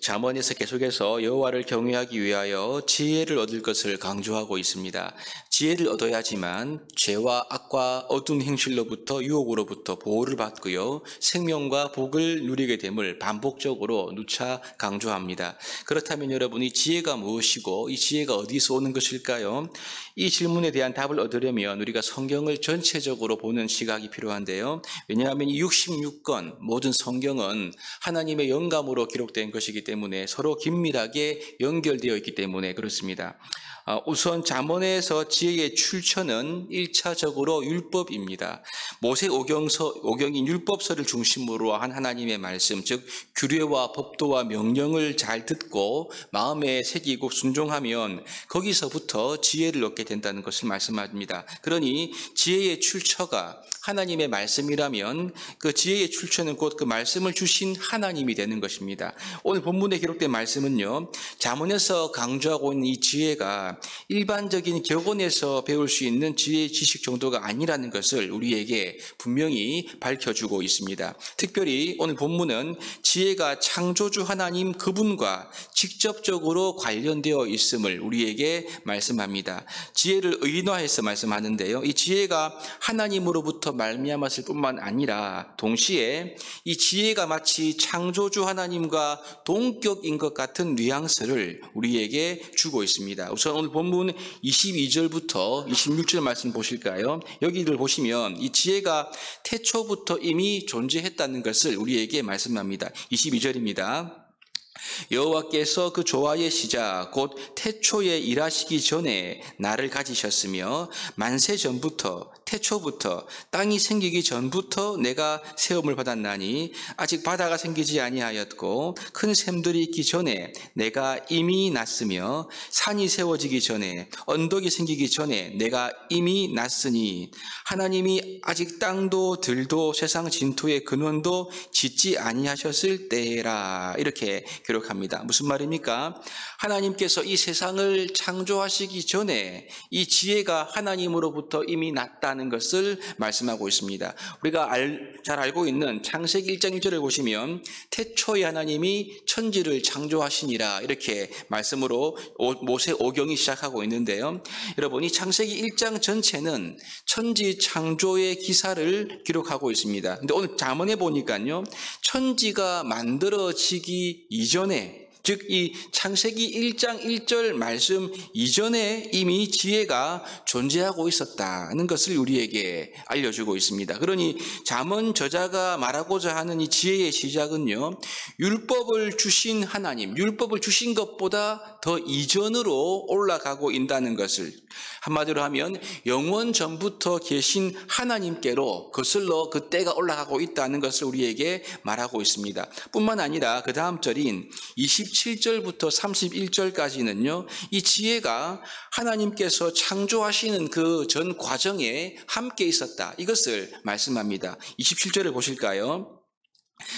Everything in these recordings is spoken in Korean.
잠언에서 계속해서 여호와를 경외하기 위하여 지혜를 얻을 것을 강조하고 있습니다. 지혜를 얻어야지만 죄와 악과 어두운 행실로부터 유혹으로부터 보호를 받고요. 생명과 복을 누리게 됨을 반복적으로 누차 강조합니다. 그렇다면 여러분이 지혜가 무엇이고 이 지혜가 어디서 오는 것일까요? 이 질문에 대한 답을 얻으려면 우리가 성경을 전체적으로 보는 시각이 필요한데요. 왜냐하면 이 66권 모든 성경은 하나님의 영감으로 기록된 것이기 때문에 서로 긴밀하게 연결되어 있기 때문에 그렇습니다. 우선 잠언에서 지혜의 출처는 1차적으로 율법입니다. 모세오경인 율법서를 중심으로 한 하나님의 말씀, 즉 규례와 법도와 명령을 잘 듣고 마음에 새기고 순종하면 거기서부터 지혜를 얻게 된다는 것을 말씀합니다. 그러니 지혜의 출처가 하나님의 말씀이라면 그 지혜의 출처는 곧 그 말씀을 주신 하나님이 되는 것입니다. 오늘 본문에 기록된 말씀은요, 잠언에서 강조하고 있는 이 지혜가 일반적인 격언에서 배울 수 있는 지혜의 지식 정도가 아니라는 것을 우리에게 분명히 밝혀주고 있습니다. 특별히 오늘 본문은 지혜가 창조주 하나님 그분과 직접적으로 관련되어 있음을 우리에게 말씀합니다. 지혜를 의인화해서 말씀하는데요, 이 지혜가 하나님으로부터 말미암았을 뿐만 아니라 동시에 이 지혜가 마치 창조주 하나님과 동격인 것 같은 뉘앙스를 우리에게 주고 있습니다. 우선 오늘 본문 22절부터 26절 말씀 보실까요? 여기를 보시면 이 지혜가 태초부터 이미 존재했다는 것을 우리에게 말씀합니다. 22절입니다. 여호와께서 그 조화의 시작 곧 태초에 일하시기 전에 나를 가지셨으며 만세 전부터 태초부터 땅이 생기기 전부터 내가 세움을 받았나니 아직 바다가 생기지 아니하였고 큰 샘들이 있기 전에 내가 이미 났으며 산이 세워지기 전에 언덕이 생기기 전에 내가 이미 났으니 하나님이 아직 땅도 들도 세상 진토의 근원도 짓지 아니하셨을 때라. 이렇게 기록합니다. 무슨 말입니까? 하나님께서 이 세상을 창조하시기 전에 이 지혜가 하나님으로부터 이미 났다는 것을 말씀하고 있습니다. 우리가 잘 알고 있는 창세기 1장 1절을 보시면 태초에 하나님이 천지를 창조하시니라 이렇게 말씀으로 모세오경이 시작하고 있는데요. 여러분, 이 창세기 1장 전체는 천지 창조의 기사를 기록하고 있습니다. 근데 오늘 잠언에 보니까요, 천지가 만들어지기 이전에, 즉 이 창세기 1장 1절 말씀 이전에 이미 지혜가 존재하고 있었다는 것을 우리에게 알려주고 있습니다. 그러니 잠언 저자가 말하고자 하는 이 지혜의 시작은요, 율법을 주신 하나님, 율법을 주신 것보다 더 이전으로 올라가고 있다는 것을, 한마디로 하면 영원 전부터 계신 하나님께로 거슬러 그 때가 올라가고 있다는 것을 우리에게 말하고 있습니다. 뿐만 아니라 그 다음 절인 27절부터 31절까지는요, 이 지혜가 하나님께서 창조하시는 그 전 과정에 함께 있었다, 이것을 말씀합니다. 27절을 보실까요?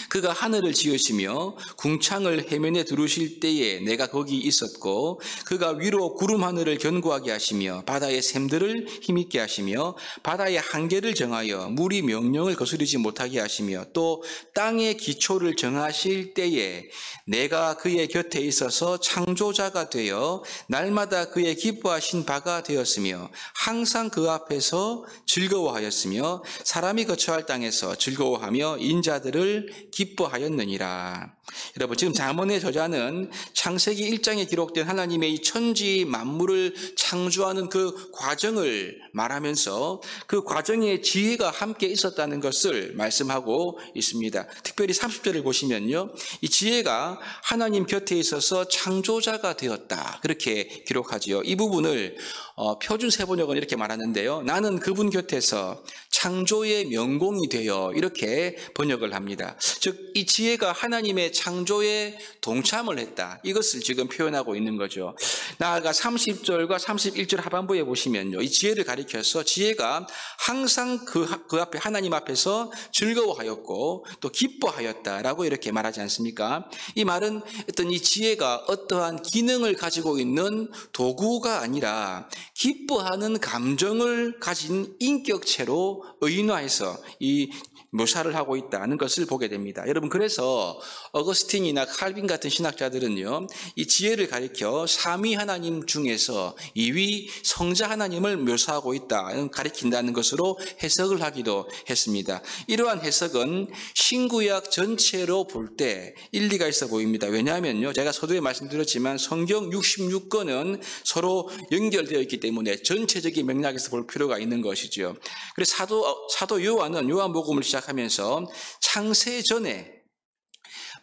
그가 하늘을 지으시며 궁창을 해면에 두르실 때에 내가 거기 있었고 그가 위로 구름 하늘을 견고하게 하시며 바다의 샘들을 힘있게 하시며 바다의 한계를 정하여 물이 명령을 거스르지 못하게 하시며 또 땅의 기초를 정하실 때에 내가 그의 곁에 있어서 창조자가 되어 날마다 그의 기뻐하신 바가 되었으며 항상 그 앞에서 즐거워하였으며 사람이 거처할 땅에서 즐거워하며 인자들을 기뻐하였느니라. 여러분, 지금 잠언의 저자는 창세기 1장에 기록된 하나님의 이 천지 만물을 창조하는 그 과정을 말하면서 그 과정에 지혜가 함께 있었다는 것을 말씀하고 있습니다. 특별히 30절을 보시면요, 이 지혜가 하나님 곁에 있어서 창조자가 되었다, 그렇게 기록하지요. 이 부분을 표준 세번역은 이렇게 말하는데요, 나는 그분 곁에서 창조의 명공이 되어, 이렇게 번역을 합니다. 즉 이 지혜가 하나님의 창조에 동참을 했다, 이것을 지금 표현하고 있는 거죠. 나아가 30절과 31절 하반부에 보시면요, 이 지혜를 가리켜서 지혜가 항상 그 앞에 하나님 앞에서 즐거워하였고 또 기뻐하였다라고 이렇게 말하지 않습니까? 이 말은 어떤 이 지혜가 어떠한 기능을 가지고 있는 도구가 아니라 기뻐하는 감정을 가진 인격체로 의인화해서 이 묘사를 하고 있다는 것을 보게 됩니다. 여러분, 그래서 어거스틴이나 칼빈 같은 신학자들은요, 이 지혜를 가리켜 삼위 하나님 중에서 2위 성자 하나님을 묘사하고 있다, 가리킨다는 것으로 해석을 하기도 했습니다. 이러한 해석은 신구약 전체로 볼 때 일리가 있어 보입니다. 왜냐하면요, 제가 서두에 말씀드렸지만 성경 66권은 서로 연결되어 있기 때문에 전체적인 맥락에서 볼 필요가 있는 것이죠. 그래서 사도 요한은 요한복음을 시작하면서 창세 전에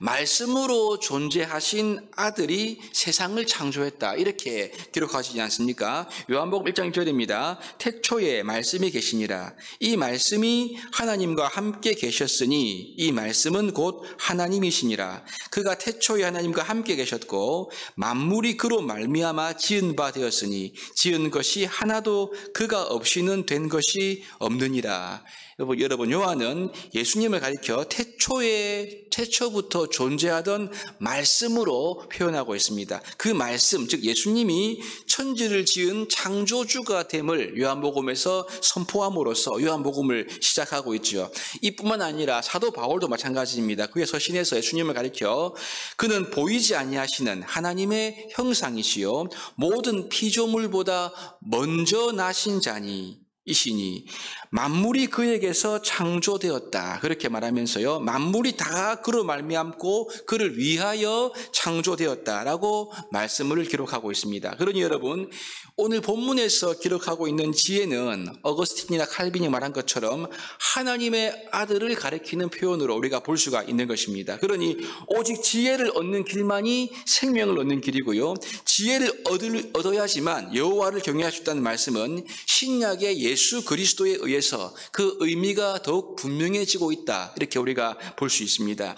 말씀으로 존재하신 아들이 세상을 창조했다, 이렇게 기록하시지 않습니까? 요한복음 1장 1절입니다. 태초에 말씀이 계시니라. 이 말씀이 하나님과 함께 계셨으니 이 말씀은 곧 하나님이시니라. 그가 태초에 하나님과 함께 계셨고 만물이 그로 말미암아 지은 바 되었으니 지은 것이 하나도 그가 없이는 된 것이 없느니라. 여러분, 요한은 예수님을 가리켜 태초부터 존재하던 말씀으로 표현하고 있습니다. 그 말씀, 즉 예수님이 천지를 지은 창조주가 됨을 요한복음에서 선포함으로써 요한복음을 시작하고 있죠. 이뿐만 아니라 사도 바울도 마찬가지입니다. 그의 서신에서 예수님을 가리켜 그는 보이지 아니하시는 하나님의 형상이시요 모든 피조물보다 먼저 나신 자니 이시니 만물이 그에게서 창조되었다, 그렇게 말하면서요, 만물이 다 그로 말미암고 그를 위하여 창조되었다라고 말씀을 기록하고 있습니다. 그러니 여러분, 오늘 본문에서 기록하고 있는 지혜는 어거스틴이나 칼빈이 말한 것처럼 하나님의 아들을 가리키는 표현으로 우리가 볼 수가 있는 것입니다. 그러니 오직 지혜를 얻는 길만이 생명을 얻는 길이고요, 지혜를 얻어야지만 여호와를 경외할 수 있다는 말씀은 신약의 예수 그리스도에 의해서 그 의미가 더욱 분명해지고 있다, 이렇게 우리가 볼 수 있습니다.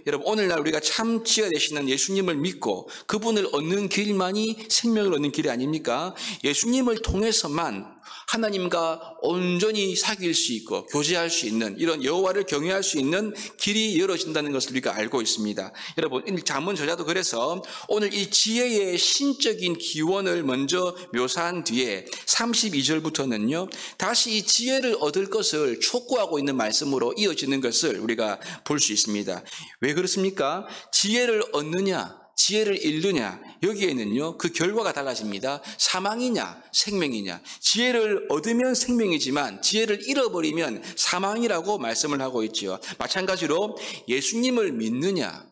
여러분, 오늘날 우리가 참 지혜가 되시는 예수님을 믿고 그분을 얻는 길만이 생명을 얻는 길이 아닙니까? 예수님을 통해서만 하나님과 온전히 사귈 수 있고 교제할 수 있는, 이런 여호와를 경외할 수 있는 길이 열어진다는 것을 우리가 알고 있습니다. 여러분, 잠언 저자도 그래서 오늘 이 지혜의 신적인 기원을 먼저 묘사한 뒤에 32절부터는요 다시 이 지혜를 얻을 것을 촉구하고 있는 말씀으로 이어지는 것을 우리가 볼 수 있습니다. 왜 그렇습니까? 지혜를 얻느냐, 지혜를 잃느냐, 여기에는요 그 결과가 달라집니다. 사망이냐 생명이냐. 지혜를 얻으면 생명이지만 지혜를 잃어버리면 사망이라고 말씀을 하고 있지요. 마찬가지로 예수님을 믿느냐,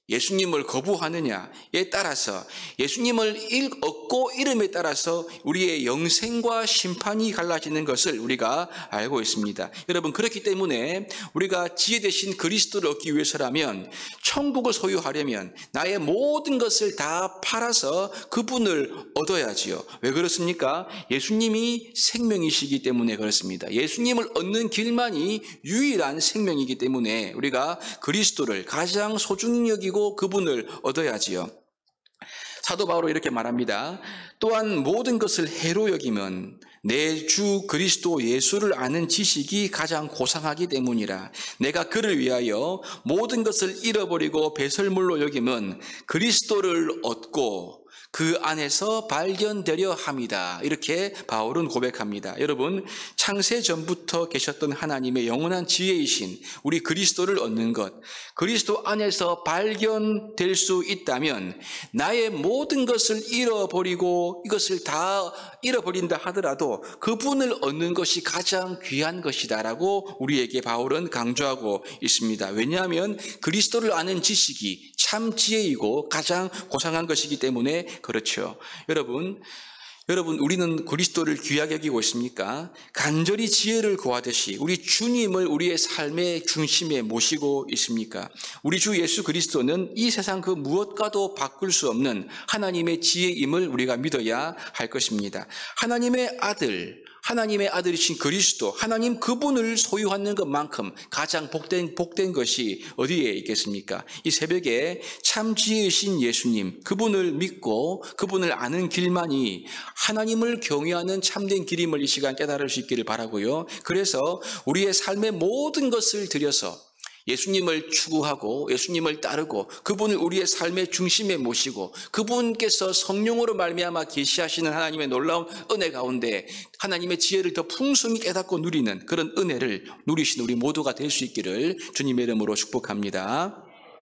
예수님을 거부하느냐에 따라서, 예수님을 얻고 잃음에 따라서 우리의 영생과 심판이 갈라지는 것을 우리가 알고 있습니다. 여러분, 그렇기 때문에 우리가 지혜 되신 그리스도를 얻기 위해서라면, 천국을 소유하려면 나의 모든 것을 다 팔아서 그분을 얻어야지요. 왜 그렇습니까? 예수님이 생명이시기 때문에 그렇습니다. 예수님을 얻는 길만이 유일한 생명이기 때문에 우리가 그리스도를 가장 소중히 여기고 그분을 얻어야지요. 사도 바울은 이렇게 말합니다. 또한 모든 것을 해로 여기면 내 주 그리스도 예수를 아는 지식이 가장 고상하기 때문이라. 내가 그를 위하여 모든 것을 잃어버리고 배설물로 여기면 그리스도를 얻고 그 안에서 발견되려 합니다. 이렇게 바울은 고백합니다. 여러분, 창세 전부터 계셨던 하나님의 영원한 지혜이신 우리 그리스도를 얻는 것, 그리스도 안에서 발견될 수 있다면 나의 모든 것을 잃어버리고 이것을 다 잃어버린다 하더라도 그분을 얻는 것이 가장 귀한 것이다라고 우리에게 바울은 강조하고 있습니다. 왜냐하면 그리스도를 아는 지식이 참 지혜이고 가장 고상한 것이기 때문에 그렇죠. 여러분, 우리는 그리스도를 귀하게 여기고 있습니까? 간절히 지혜를 구하듯이 우리 주님을 우리의 삶의 중심에 모시고 있습니까? 우리 주 예수 그리스도는 이 세상 그 무엇과도 바꿀 수 없는 하나님의 지혜임을 우리가 믿어야 할 것입니다. 하나님의 아들이신 그리스도, 하나님 그분을 소유하는 것만큼 가장 복된 것이 어디에 있겠습니까? 이 새벽에 참 지혜이신 예수님, 그분을 믿고 그분을 아는 길만이 하나님을 경외하는 참된 길임을 이 시간 깨달을 수 있기를 바라고요. 그래서 우리의 삶의 모든 것을 들여서 예수님을 추구하고 예수님을 따르고 그분을 우리의 삶의 중심에 모시고 그분께서 성령으로 말미암아 계시하시는 하나님의 놀라운 은혜 가운데 하나님의 지혜를 더 풍성히 깨닫고 누리는 그런 은혜를 누리신 우리 모두가 될 수 있기를 주님의 이름으로 축복합니다.